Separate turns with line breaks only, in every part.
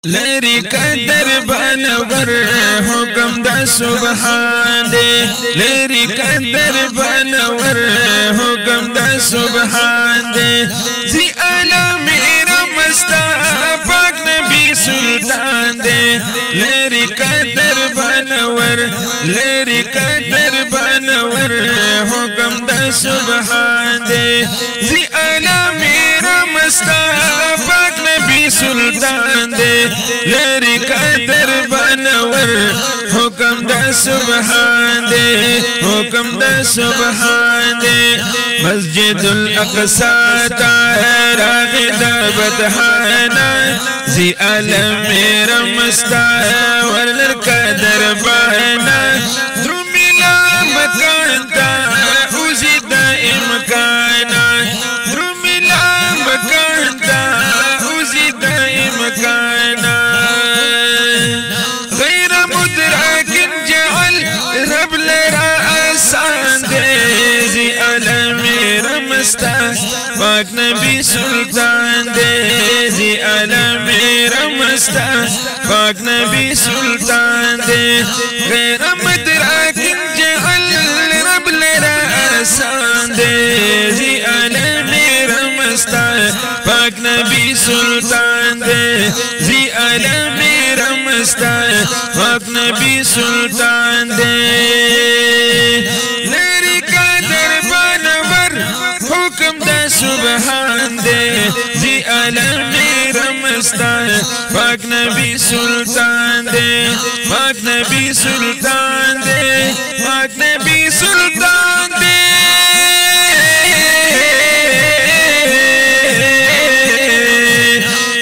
لری قدر بانور حکم دا سبحان دے لری قدر بانور حکم دا سبحان دے زی عالم رمستا پاک نبی سلطان دے لری قدر بانور لری قدر بانور حکم دا سبحان دے زی عالم رمستا پاک نبی سلطان دے لری قدر بانور حکم دا سبحان دے حکم دا سبحان دے مسجد الاقصی راغدا بدحانا زی عالم رمستا ورلر قدر بانا درمی لا مکان تا اوزی دائم کانا درمی لا مکان تا اوزی دائم کانا غیر مدرک جعل رب لرا آسان دے زی عالم رمستا پاک نبی سلطان دے زی عالم رمستا پاک نبی سلطان دے غیر مدرک جعل رب لرا آسان دے زی عالم رمستا پاک نبی سلطان دے زی عالم رمستا پاک نبی سلطان دے لری قدر بانور حکم دا سبحان دے زی عالم رمستا پاک نبی سلطان دے پاک نبی سلطان دے پاک نبی سلطان دے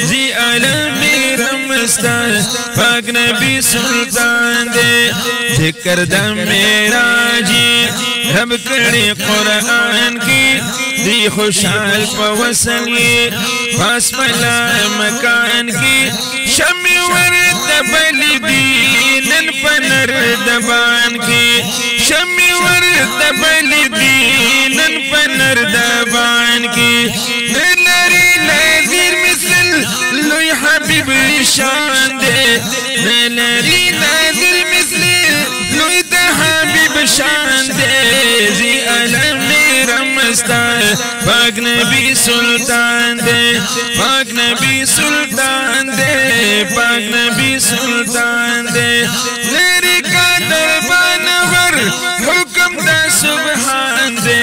زی عالم رمستا پاک نبی سلطان دے ذکر دا میرا جی رب کڑی قرآن کی دی خوشحال پا وصلی پاس ملا مکان کی شمی ورد بلی دی نن پنر دبان کی شمی ورد بلی دی نن پنر دبان کی نلری نذیر مثل لوی حبیب شان دے نلری نذیر مثل لوی دا حبیب شان دے زی عالم رمستا پاک نبی سلطان دے پاک نبی سلطان دے پاک نبی سلطان دے لری قدر بانور حکم دا سبحان دے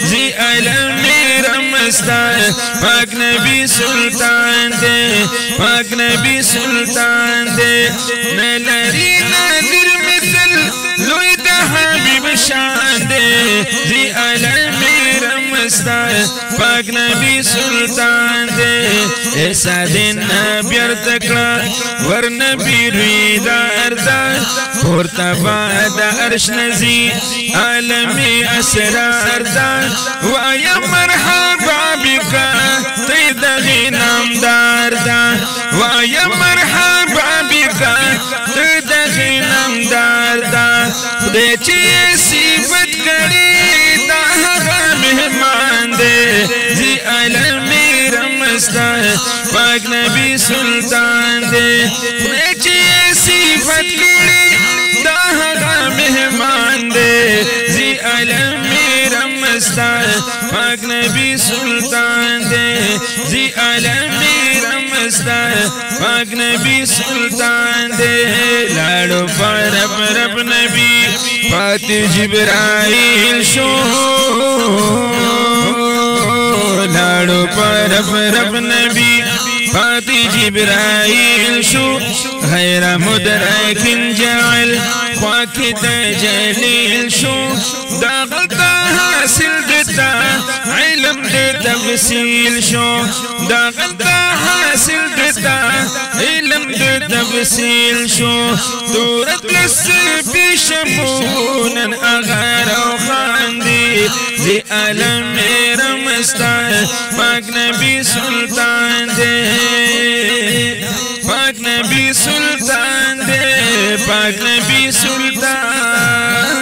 زی عالم رمستا پاک نبی سلطان دے پاک نبی سلطان دے نلری نذیر مثل لوی دا حبیب شان دے زی عالم رمستا پاک نبی سلطان دے ایسا دن بیرتکلا ور نبی روی دار دا پورتا بعد عرش نزی عالمی اسرار دا وایا مرحبا بکا تید غینام دار دا وایا مرحبا بکا تید غینام دار دا خدای چی صفت کری دا حقا مہمان دے زی عالم رمستا پاک نبی سلطان دے خدای چی صفت کری دا حقا مہمان دے زی عالم رمستا پاک نبی سلطان دے زی عالم رمستا پاک نبی سلطان دے لاڑو پر رب نبی فاتح جبرائیل شو لاڑو پر رب نبی فاتح جبرائیل شو غیر مدرک جعل خواک جلیل شو داغلتا حاصل دیتا علم دے تفصیل شو داغلتا حاصل دیتا علم دے تفصیل شو دورت لس پیش مونن اغار و خاندی زی عالم رمستا پاک نبی سلطان دے پاک نبی سلطان دے پاک نبی سلطان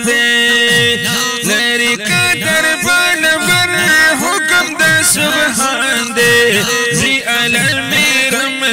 دے لری قدر بانور حکم دا سبحان دے زی عالم